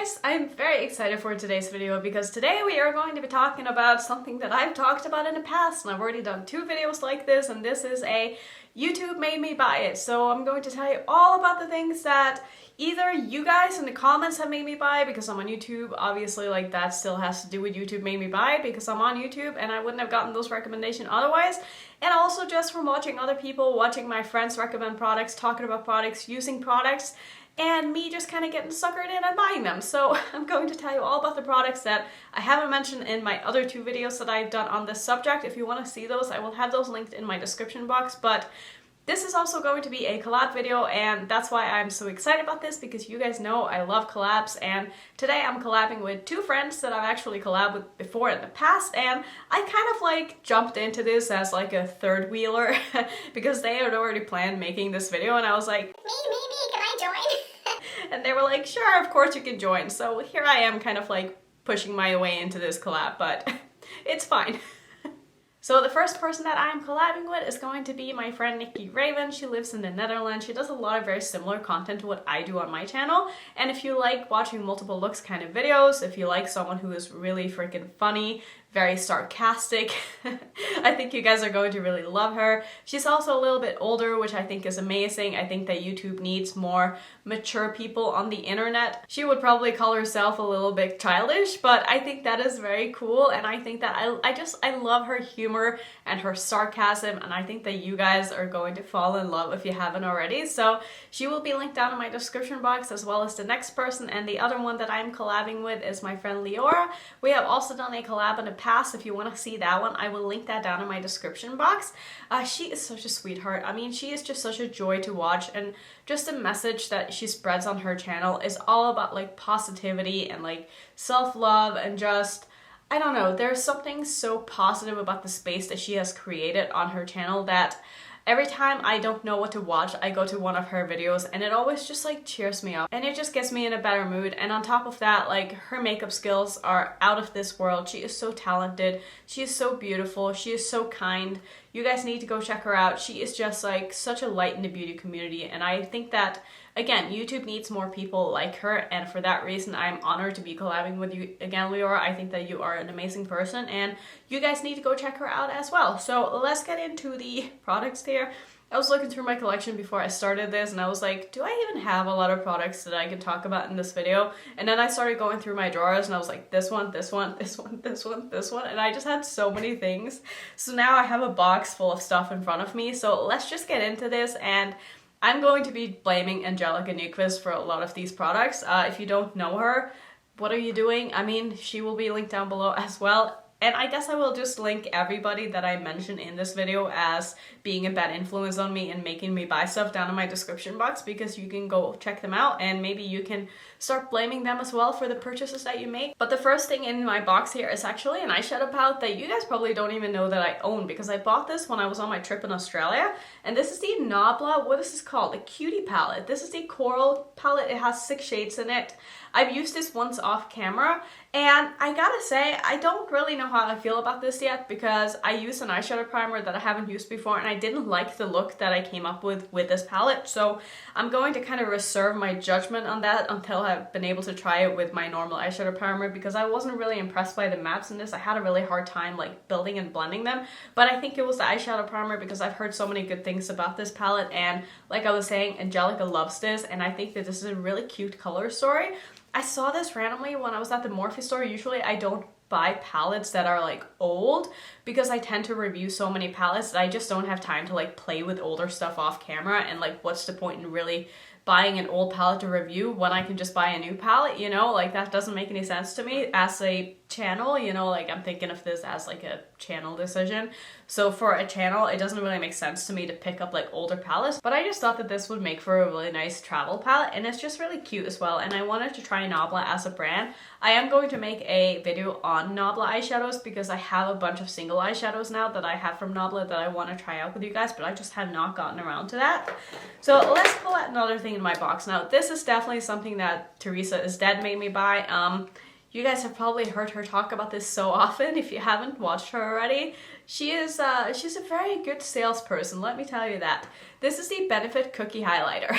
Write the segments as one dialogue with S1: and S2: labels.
S1: guys, I'm very excited for today's video because today we are going to be talking about something that I've talked about in the past, and I've already done 2 videos like this, and this is a YouTube made me buy it. So I'm going to tell you all about the things that either you guys in the comments have made me buy because I'm on YouTube. Obviously, like, that still has to do with YouTube made me buy because I'm on YouTube and I wouldn't have gotten those recommendations otherwise. And also just from watching other people, watching my friends recommend products, talking about products, using products, and me just kind of getting suckered in and buying them. So I'm going to tell you all about the products that I haven't mentioned in my other 2 videos that I've done on this subject. If you want to see those, I will have those linked in my description box. But this is also going to be a collab video, and that's why I'm so excited about this, because you guys know I love collabs, and today I'm collabing with 2 friends that I've actually collabed with before in the past, and I kind of like jumped into this as like a third wheeler because they had already planned making this video, and I was like, me, can I join? And they were like, sure, of course you can join. So here I am kind of like pushing my way into this collab, but it's fine. So the first person that I'm collabing with is going to be my friend Nikki Raven. She lives in the Netherlands. She does a lot of very similar content to what I do on my channel. And if you like watching multiple looks kind of videos, if you like someone who is really freaking funny, very sarcastic, I think you guys are going to really love her. She's also a little bit older, which I think is amazing. I think that YouTube needs more mature people on the internet. She would probably call herself a little bit childish, but I think that is very cool, and I think that I love her humor and her sarcasm, and I think that you guys are going to fall in love if you haven't already. So she will be linked down in my description box, as well as the next person, and the other one that I'm collabing with is my friend Leora. We have also done a collab in the past. If you want to see that one, I will link that down in my description box. She is such a sweetheart. I mean, she is just such a joy to watch, and just the message that she spreads on her channel is all about like positivity and like self-love, and just, I don't know, there's something so positive about the space that she has created on her channel that every time I don't know what to watch, I go to one of her videos and it always just like cheers me up, and it just gets me in a better mood. And on top of that, like, her makeup skills are out of this world. She is so talented. She is so beautiful. She is so kind. You guys need to go check her out. She is just like such a light in the beauty community, and I think that, again, YouTube needs more people like her, and for that reason I'm honored to be collabing with you again, Leora. I think that you are an amazing person, and you guys need to go check her out as well. So let's get into the products here. I was looking through my collection before I started this, and I was like, do I even have a lot of products that I can talk about in this video? And then I started going through my drawers, and I was like, this one, this one, this one, this one, this one, and I just had so many things. So now I have a box full of stuff in front of me, so let's just get into this. And I'm going to be blaming Angelica Nyquist for a lot of these products. If you don't know her, what are you doing? I mean, she will be linked down below as well. And I guess I will just link everybody that I mentioned in this video as being a bad influence on me and making me buy stuff down in my description box, because you can go check them out and maybe you can start blaming them as well for the purchases that you make. But the first thing in my box here is actually an eyeshadow palette that you guys probably don't even know that I own, because I bought this when I was on my trip in Australia. And this is the Nabla, what is this called? The Cutie palette. This is the Coral palette. It has 6 shades in it. I've used this once off camera, and I gotta say, I don't really know how I feel about this yet, because I used an eyeshadow primer that I haven't used before, and I didn't like the look that I came up with this palette. So I'm going to kind of reserve my judgment on that until I've been able to try it with my normal eyeshadow primer, because I wasn't really impressed by the mattes in this. I had a really hard time like building and blending them, but I think it was the eyeshadow primer, because I've heard so many good things about this palette, and like I was saying, Angelica loves this, and I think that this is a really cute color story. I saw this randomly when I was at the Morphe store. Usually I don't buy palettes that are like old, because I tend to review so many palettes that I just don't have time to like play with older stuff off camera, and like, what's the point in really buying an old palette to review when I can just buy a new palette, you know? Like, that doesn't make any sense to me as a channel, you know? Like, I'm thinking of this as like a channel decision. So for a channel, it doesn't really make sense to me to pick up like older palettes, but I just thought that this would make for a really nice travel palette, and it's just really cute as well. And I wanted to try Nabla as a brand. I am going to make a video on Nabla eyeshadows, because I have a bunch of single eyeshadows now that I have from Nabla that I want to try out with you guys, but I just have not gotten around to that. So let's pull out another thing in my box. Now, this is definitely something that Teresa is Dead made me buy. You guys have probably heard her talk about this so often. If you haven't watched her already, she's a very good salesperson, let me tell you that. This is the Benefit Cookie Highlighter.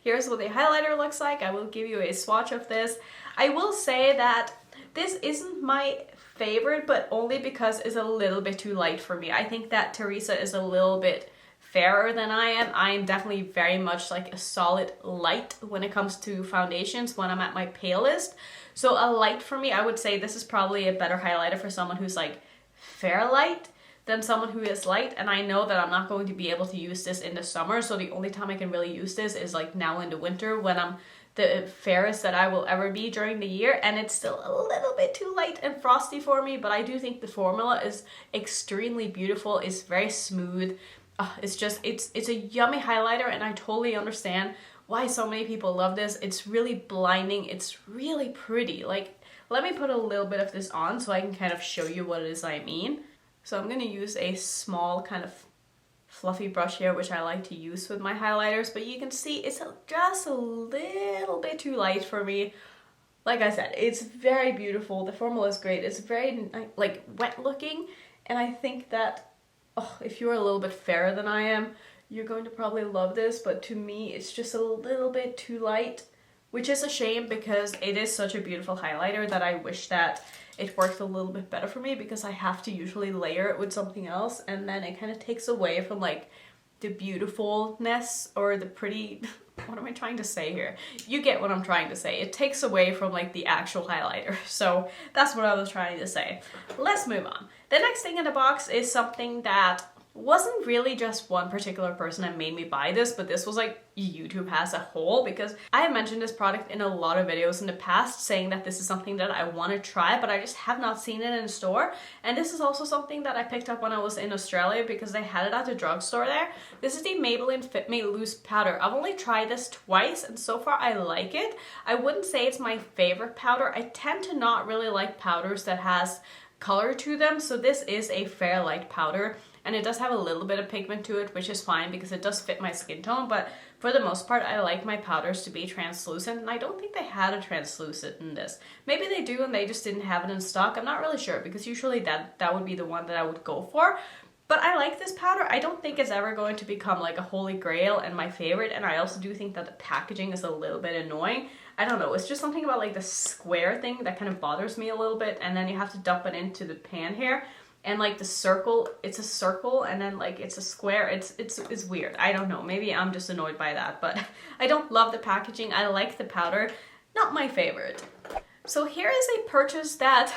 S1: here's what the highlighter looks like. I will give you a swatch of this. I will say that this isn't my favorite, but only because it's a little bit too light for me. I think that Teresa is a little bit fairer than I am. I am definitely very much like a solid light when it comes to foundations when I'm at my palest. So a light for me, I would say this is probably a better highlighter for someone who's like fair light than someone who is light. And I know that I'm not going to be able to use this in the summer, so the only time I can really use this is like now in the winter when I'm the fairest that I will ever be during the year, and it's still a little bit too light and frosty for me, but I do think the formula is extremely beautiful. It's very smooth. It's a yummy highlighter, and I totally understand why so many people love this. It's really blinding. It's really pretty. Like, let me put a little bit of this on so I can kind of show you what it is I mean. So I'm gonna use a small kind of fluffy brush here, which I like to use with my highlighters, but you can see it's just a little bit too light for me. Like I said, it's very beautiful. The formula is great. It's very like wet looking, and I think that if you're a little bit fairer than I am, you're going to probably love this, but to me it's just a little bit too light, which is a shame because it is such a beautiful highlighter that I wish that it worked a little bit better for me, because I have to usually layer it with something else, and then it kind of takes away from like the beautifulness or the pretty, what am I trying to say here? You get what I'm trying to say. It takes away from like the actual highlighter. So that's what I was trying to say. Let's move on. The next thing in the box is something that wasn't really just one particular person that made me buy this, but this was like YouTube as a whole, because I have mentioned this product in a lot of videos in the past saying that this is something that I want to try, but I just have not seen it in store. And this is also something that I picked up when I was in Australia because they had it at the drugstore there. This is the Maybelline Fit Me Loose Powder. I've only tried this twice, and so far I like it. I wouldn't say it's my favorite powder. I tend to not really like powders that has color to them, so this is a fair light powder. And it does have a little bit of pigment to it, which is fine because it does fit my skin tone, but for the most part, I like my powders to be translucent, and I don't think they had a translucent in this. Maybe they do and they just didn't have it in stock. I'm not really sure, because usually that would be the one that I would go for. But I like this powder. I don't think it's ever going to become like a holy grail and my favorite, and I also do think that the packaging is a little bit annoying. I don't know, it's just something about like the square thing that kind of bothers me a little bit, and then you have to dump it into the pan here. And like the circle, it's a circle, and then like it's a square. It's weird. I don't know. Maybe I'm just annoyed by that, but I don't love the packaging. I like the powder. Not my favorite. So here is a purchase that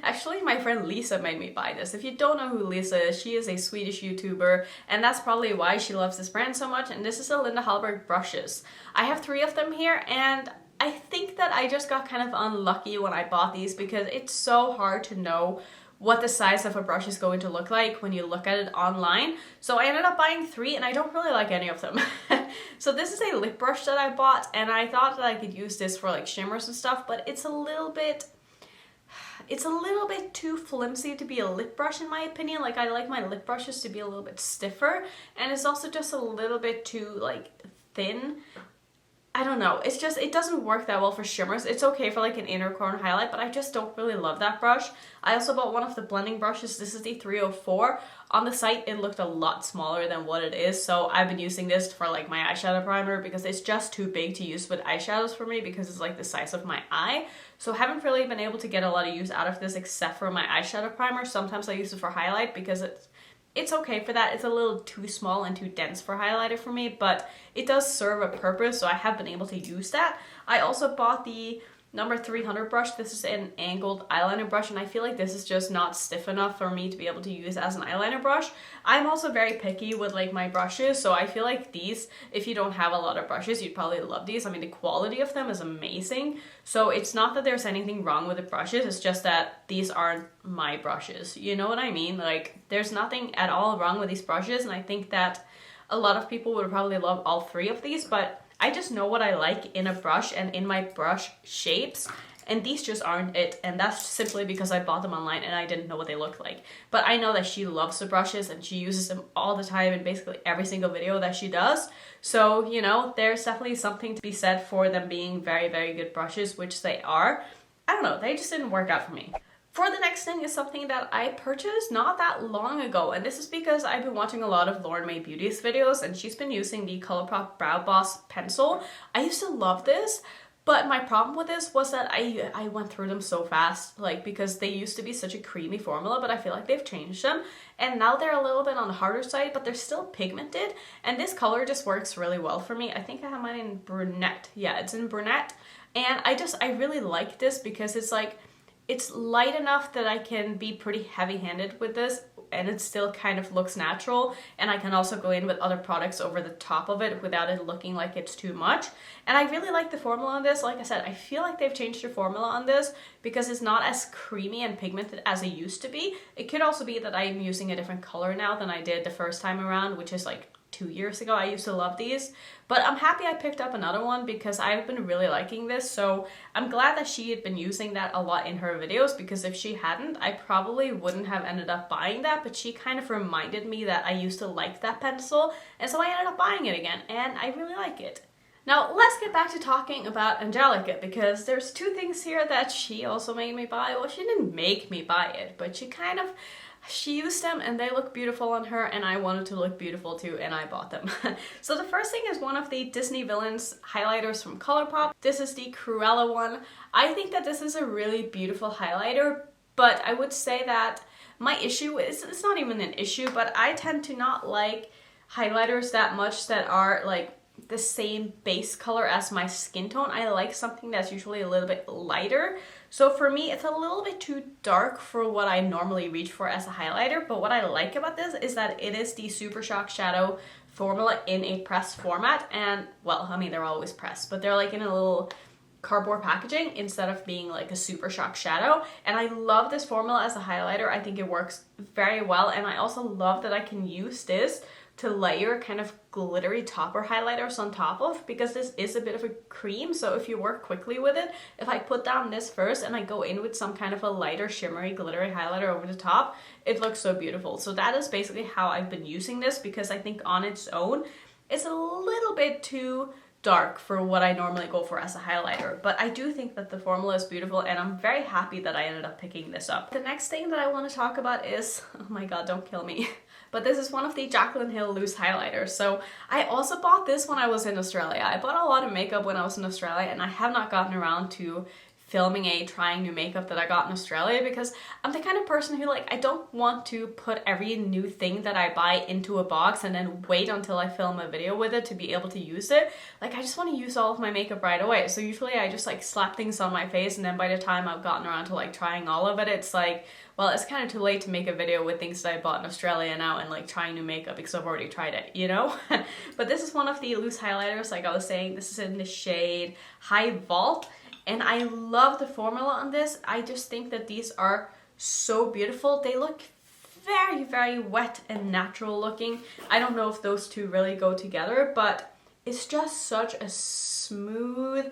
S1: actually my friend Lisa made me buy this. If you don't know who Lisa is, she is a Swedish YouTuber, and that's probably why she loves this brand so much. And this is a Linda Hallberg brushes. I have 3 of them here, and I think that I just got kind of unlucky when I bought these because it's so hard to know what the size of a brush is going to look like when you look at it online. So I ended up buying 3, and I don't really like any of them. So this is a lip brush that I bought, and I thought that I could use this for like shimmers and stuff, but it's a little bit too flimsy to be a lip brush in my opinion. Like, I like my lip brushes to be a little bit stiffer, and it's also just a little bit too like thin. I don't know, it's just, it doesn't work that well for shimmers. It's okay for like an inner corner highlight, but I just don't really love that brush. I also bought one of the blending brushes. This is the 304. On the site, it looked a lot smaller than what it is, so I've been using this for like my eyeshadow primer because it's just too big to use with eyeshadows for me because it's like the size of my eye. So I haven't really been able to get a lot of use out of this except for my eyeshadow primer. Sometimes I use it for highlight because it's okay for that. It's a little too small and too dense for highlighter for me, but it does serve a purpose, so I have been able to use that. I also bought the number 300 brush. This is an angled eyeliner brush, and I feel like this is just not stiff enough for me to be able to use as an eyeliner brush. I'm also very picky with like my brushes, so I feel like these, if you don't have a lot of brushes, you'd probably love these. I mean, the quality of them is amazing. So it's not that there's anything wrong with the brushes, it's just that these aren't my brushes. You know what I mean? Like, there's nothing at all wrong with these brushes, and I think that a lot of people would probably love all 3 of these, but I just know what I like in a brush and in my brush shapes, and these just aren't it, and that's simply because I bought them online and I didn't know what they looked like. But I know that she loves the brushes and she uses them all the time in basically every single video that she does. So, you know, there's definitely something to be said for them being very, very good brushes, which they are. I don't know, they just didn't work out for me. For the next thing is something that I purchased not that long ago, and this is because I've been watching a lot of Lauren Mae Beauty's videos, and she's been using the ColourPop Brow Boss pencil. I used to love this, but my problem with this was that I went through them so fast, like, because they used to be such a creamy formula, but I feel like they've changed them, and now they're a little bit on the harder side, but they're still pigmented, and this color just works really well for me. I think I have mine in brunette. Yeah, it's in brunette, and I really like this because it's like, it's light enough that I can be pretty heavy-handed with this, and it still kind of looks natural, and I can also go in with other products over the top of it without it looking like it's too much. And I really like the formula on this. Like I said, I feel like they've changed the formula on this because it's not as creamy and pigmented as it used to be. It could also be that I'm using a different color now than I did the first time around, which is like 2 years ago. I used to love these, but I'm happy I picked up another one because I've been really liking this. So I'm glad that she had been using that a lot in her videos, because if she hadn't, I probably wouldn't have ended up buying that, but she kind of reminded me that I used to like that pencil, and so I ended up buying it again, and I really like it. Now let's get back to talking about Angelica, because there's two things here that she also made me buy. Well, she didn't make me buy it, but she used them and they look beautiful on her, and I wanted to look beautiful too, and I bought them. So the first thing is one of the Disney Villains highlighters from ColourPop. This is the Cruella one. I think that this is a really beautiful highlighter, but I would say that my issue is, it's not even an issue, but I tend to not like highlighters that much that are like the same base color as my skin tone. I like something that's usually a little bit lighter. So for me, it's a little bit too dark for what I normally reach for as a highlighter, but what I like about this is that it is the Super Shock Shadow formula in a pressed format, and, well, I mean, they're always pressed, but they're like in a little cardboard packaging instead of being like a Super Shock Shadow, and I love this formula as a highlighter. I think it works very well, and I also love that I can use this to layer kind of glittery topper highlighters on top of, because this is a bit of a cream, so if you work quickly with it, if I put down this first and I go in with some kind of a lighter shimmery glittery highlighter over the top, it looks so beautiful. So that is basically how I've been using this, because I think on its own it's a little bit too dark for what I normally go for as a highlighter, but I do think that the formula is beautiful, and I'm very happy that I ended up picking this up. The next thing that I want to talk about is, oh my god, don't kill me, but this is one of the Jaclyn Hill loose highlighters. So I also bought this when I was in Australia. I bought a lot of makeup when I was in Australia, and I have not gotten around to filming a trying new makeup that I got in Australia, because I'm the kind of person who, like, I don't want to put every new thing that I buy into a box and then wait until I film a video with it to be able to use it. Like, I just want to use all of my makeup right away. So usually I just like slap things on my face, and then by the time I've gotten around to like trying all of it, it's like, well, it's kind of too late to make a video with things that I bought in Australia now and like trying new makeup, because I've already tried it, you know? But this is one of the loose highlighters, like I was saying. This is in the shade High Vault, and I love the formula on this. I just think that these are so beautiful. They look very, very wet and natural looking. I don't know if those two really go together, but it's just such a smooth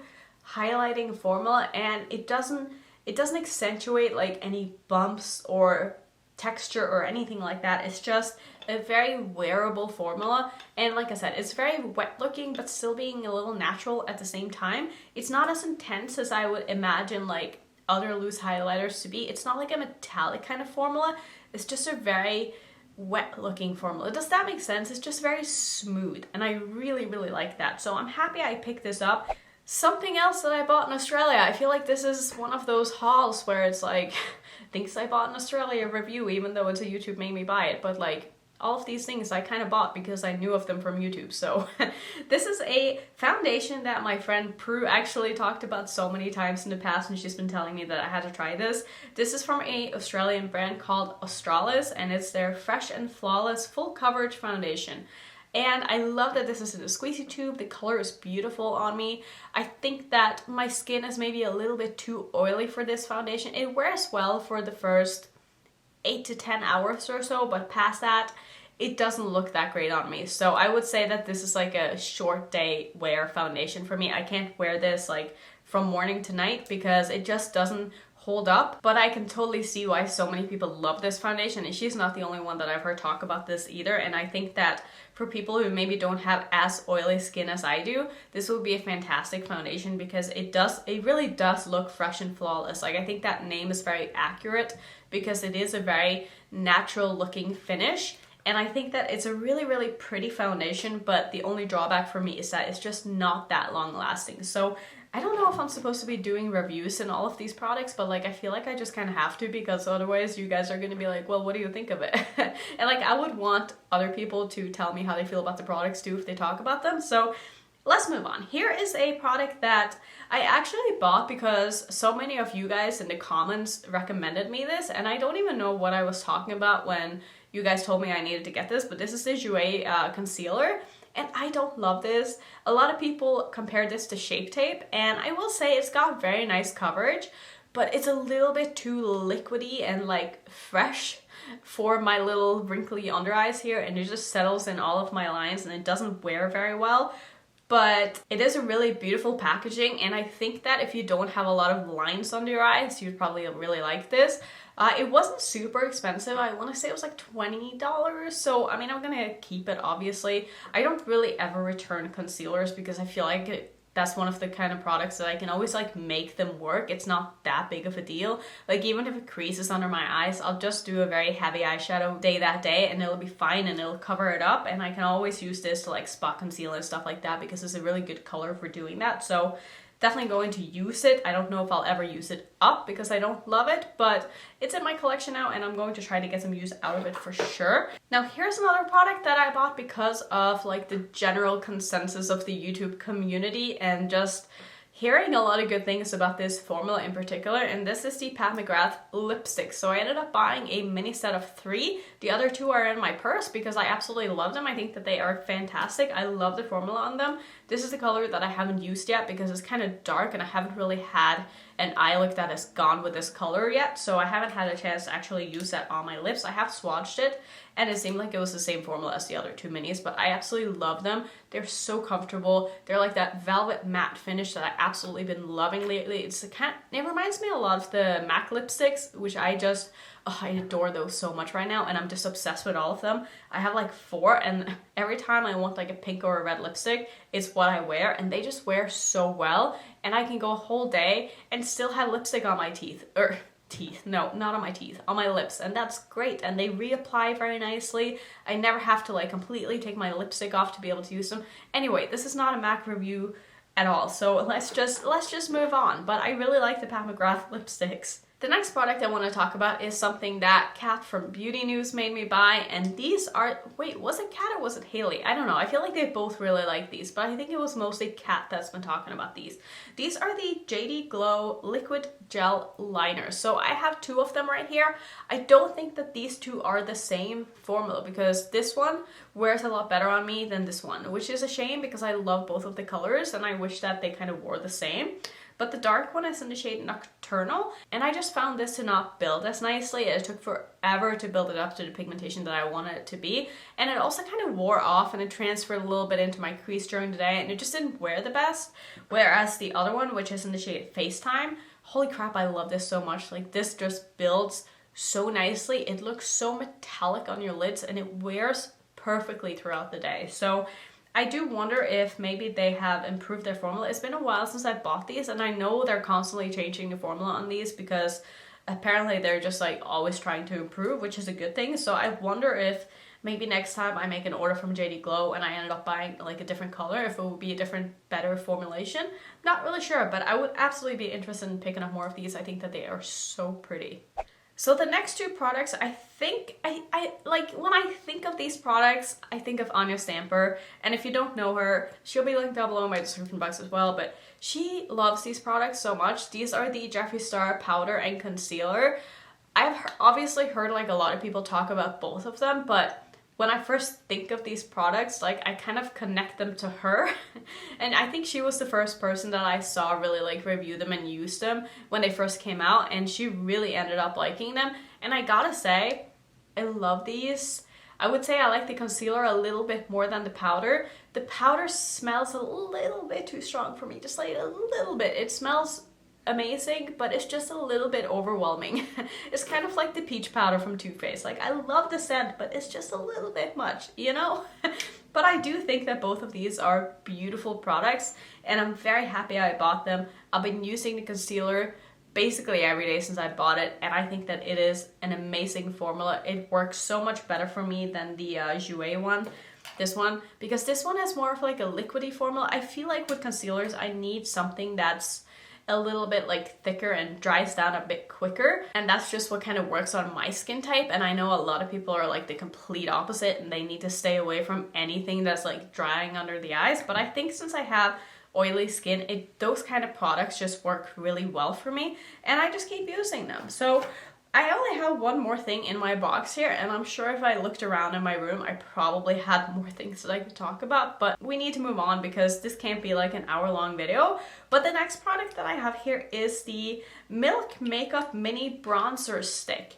S1: highlighting formula, and it doesn't accentuate like any bumps or texture or anything like that. It's just a very wearable formula, and like I said, it's very wet looking but still being a little natural at the same time. It's not as intense as I would imagine like other loose highlighters to be. It's not like a metallic kind of formula. It's just a very wet looking formula. Does that make sense? It's just very smooth, and I really, really like that. So I'm happy I picked this up. Something else that I bought in Australia. I feel like this is one of those hauls where it's like things I bought in Australia review, even though it's a YouTube made me buy it, but like all of these things I kind of bought because I knew of them from YouTube. So this is a foundation that my friend Prue actually talked about so many times in the past, and she's been telling me that I had to try this. This is from an Australian brand called Australis, and it's their Fresh and Flawless Full Coverage Foundation. And I love that this is in a squeezy tube. The color is beautiful on me. I think that my skin is maybe a little bit too oily for this foundation. It wears well for the first 8 to 10 hours or so, but past that, it doesn't look that great on me. So I would say that this is like a short day wear foundation for me. I can't wear this like from morning to night because it just doesn't hold up, but I can totally see why so many people love this foundation, and she's not the only one that I've heard talk about this either. And I think that for people who maybe don't have as oily skin as I do, this would be a fantastic foundation because it really does look fresh and flawless. Like, I think that name is very accurate because it is a very natural looking finish. And I think that it's a really, really pretty foundation, but the only drawback for me is that it's just not that long lasting. So I don't know if I'm supposed to be doing reviews in all of these products, but like I feel like I just kind of have to, because otherwise you guys are going to be like, well, what do you think of it? And like I would want other people to tell me how they feel about the products too if they talk about them. So let's move on. Here is a product that I actually bought because so many of you guys in the comments recommended me this, and I don't even know what I was talking about when you guys told me I needed to get this, but this is the Juvia concealer. And I don't love this. A lot of people compare this to Shape Tape, and I will say it's got very nice coverage, but it's a little bit too liquidy and like fresh for my little wrinkly under eyes here, and it just settles in all of my lines and it doesn't wear very well. But it is a really beautiful packaging, and I think that if you don't have a lot of lines under your eyes, you'd probably really like this. It wasn't super expensive. I want to say it was like $20. So, I mean, I'm going to keep it, obviously. I don't really ever return concealers because I feel like that's one of the kind of products that I can always like make them work. It's not that big of a deal. Like even if it creases under my eyes, I'll just do a very heavy eyeshadow that day and it'll be fine and it'll cover it up. And I can always use this to like spot conceal and stuff like that because it's a really good color for doing that. So definitely going to use it. I don't know if I'll ever use it up because I don't love it, but it's in my collection now and I'm going to try to get some use out of it for sure. Now here's another product that I bought because of like the general consensus of the YouTube community and just hearing a lot of good things about this formula in particular, and this is the Pat McGrath lipstick. So I ended up buying a mini set of 3. The other 2 are in my purse because I absolutely love them. I think that they are fantastic. I love the formula on them. This is the color that I haven't used yet because it's kind of dark and I haven't really had an eye look that has gone with this color yet, so I haven't had a chance to actually use that on my lips. I have swatched it and it seemed like it was the same formula as the other 2 minis, but I absolutely love them. They're so comfortable. They're like that velvet matte finish that I absolutely been loving lately. It reminds me a lot of the MAC lipsticks, which I adore those so much right now, and I'm just obsessed with all of them. I have like 4, and every time I want like a pink or a red lipstick, it's what I wear, and they just wear so well, and I can go a whole day and still have lipstick on my not on my teeth, on my lips, and that's great, and they reapply very nicely. I never have to like completely take my lipstick off to be able to use them. Anyway, this is not a MAC review at all, so let's just move on, but I really like the Pat McGrath lipsticks. The next product I want to talk about is something that Kat from Beauty News made me buy, and these are, wait, was it Kat or was it Haley? I don't know. I feel like they both really like these, but I think it was mostly Kat that's been talking about these. These are the JD Glow Liquid Gel Liners. So I have 2 of them right here. I don't think that these 2 are the same formula because this one wears a lot better on me than this one, which is a shame because I love both of the colors and I wish that they kind of wore the same. But the dark one is in the shade Nocturnal, and I just found this to not build as nicely. It took forever to build it up to the pigmentation that I wanted it to be, and it also kind of wore off and it transferred a little bit into my crease during the day, and it just didn't wear the best. Whereas the other one, which is in the shade FaceTime, holy crap, I love this so much. Like, this just builds so nicely. It looks so metallic on your lids, and it wears perfectly throughout the day. So I do wonder if maybe they have improved their formula. It's been a while since I bought these, and I know they're constantly changing the formula on these because apparently they're just like always trying to improve, which is a good thing. So I wonder if maybe next time I make an order from JD Glow and I ended up buying like a different color, if it would be a different, better formulation. Not really sure, but I would absolutely be interested in picking up more of these. I think that they are so pretty. So the next 2 products, I think, I like, when I think of these products, I think of Anya Stamper, and if you don't know her, she'll be linked down below in my description box as well, but she loves these products so much. These are the Jeffree Star Powder and Concealer. I've obviously heard like a lot of people talk about both of them, but when I first think of these products, like I kind of connect them to her. And I think she was the first person that I saw really like review them and use them when they first came out, and she really ended up liking them. And I gotta say, I love these. I would say I like the concealer a little bit more than the powder. The powder smells a little bit too strong for me, just like a little bit. It smells amazing, but it's just a little bit overwhelming. It's kind of like the peach powder from Too Faced. Like, I love the scent, but it's just a little bit much, you know? But I do think that both of these are beautiful products, and I'm very happy I bought them. I've been using the concealer basically every day since I bought it, and I think that it is an amazing formula. It works so much better for me than the Juvia one, this one, because this one is more of like a liquidy formula. I feel like with concealers I need something that's a little bit like thicker and dries down a bit quicker, and that's just what kind of works on my skin type. And I know a lot of people are like the complete opposite and they need to stay away from anything that's like drying under the eyes, but I think since I have oily skin, those kind of products just work really well for me, and I just keep using them. So I only have one more thing in my box here, and I'm sure if I looked around in my room I probably had more things that I could talk about, but we need to move on because this can't be like an hour-long video. But the next product that I have here is the Milk Makeup Mini Bronzer Stick.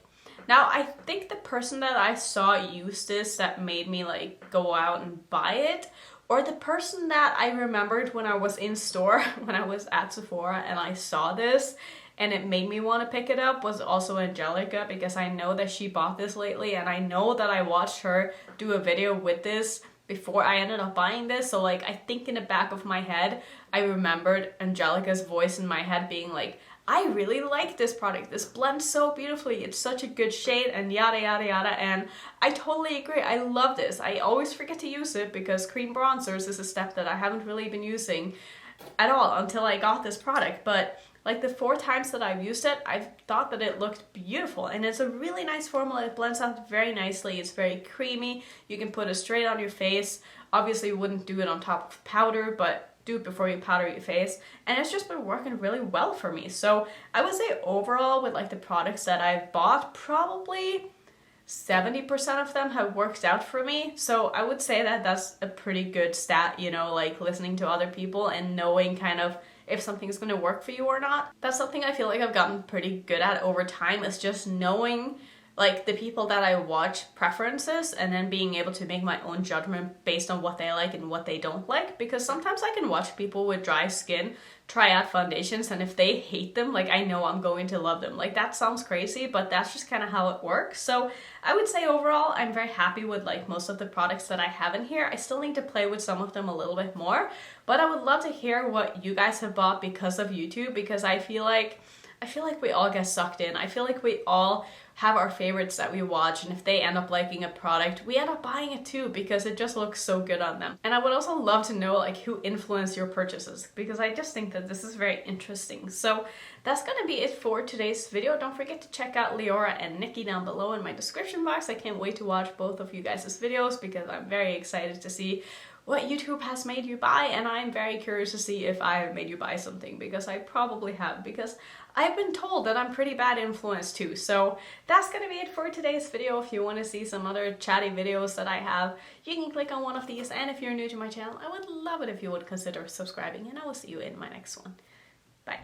S1: Now, I think the person that I saw use this that made me like go out and buy it, or the person that I remembered when I was in store, when I was at Sephora and I saw this and it made me want to pick it up, was also Angelica, because I know that she bought this lately, and I know that I watched her do a video with this before I ended up buying this. So like, I think in the back of my head I remembered Angelica's voice in my head being like, I really like this product, this blends so beautifully, it's such a good shade, and yada yada yada. And I totally agree, I love this. I always forget to use it because cream bronzers is a step that I haven't really been using at all until I got this product. But like the 4 times that I've used it, I've thought that it looked beautiful, and it's a really nice formula. It blends out very nicely, it's very creamy, you can put it straight on your face. Obviously you wouldn't do it on top of powder, but do it before you powder your face, and it's just been working really well for me. So I would say overall with like the products that I've bought, probably 70% of them have worked out for me. So I would say that that's a pretty good stat, you know, like listening to other people and knowing kind of if something's going to work for you or not. That's something I feel like I've gotten pretty good at over time, is just knowing like the people that I watch preferences and then being able to make my own judgment based on what they like and what they don't like. Because sometimes I can watch people with dry skin try out foundations, and if they hate them, like I know I'm going to love them. Like that sounds crazy, but that's just kind of how it works. So I would say overall I'm very happy with like most of the products that I have in here. I still need to play with some of them a little bit more, but I would love to hear what you guys have bought because of YouTube, because I feel like we all get sucked in. I feel like we all have our favorites that we watch, and if they end up liking a product, we end up buying it too because it just looks so good on them. And I would also love to know like who influenced your purchases, because I just think that this is very interesting. So that's gonna be it for today's video. Don't forget to check out Leora and Nikki down below in my description box. I can't wait to watch both of you guys' videos because I'm very excited to see what YouTube has made you buy, and I'm very curious to see if I have made you buy something, because I probably have, because I've been told that I'm pretty bad influence too. So that's gonna be it for today's video. If you want to see some other chatty videos that I have, you can click on one of these, and if you're new to my channel, I would love it if you would consider subscribing, and I will see you in my next one. Bye.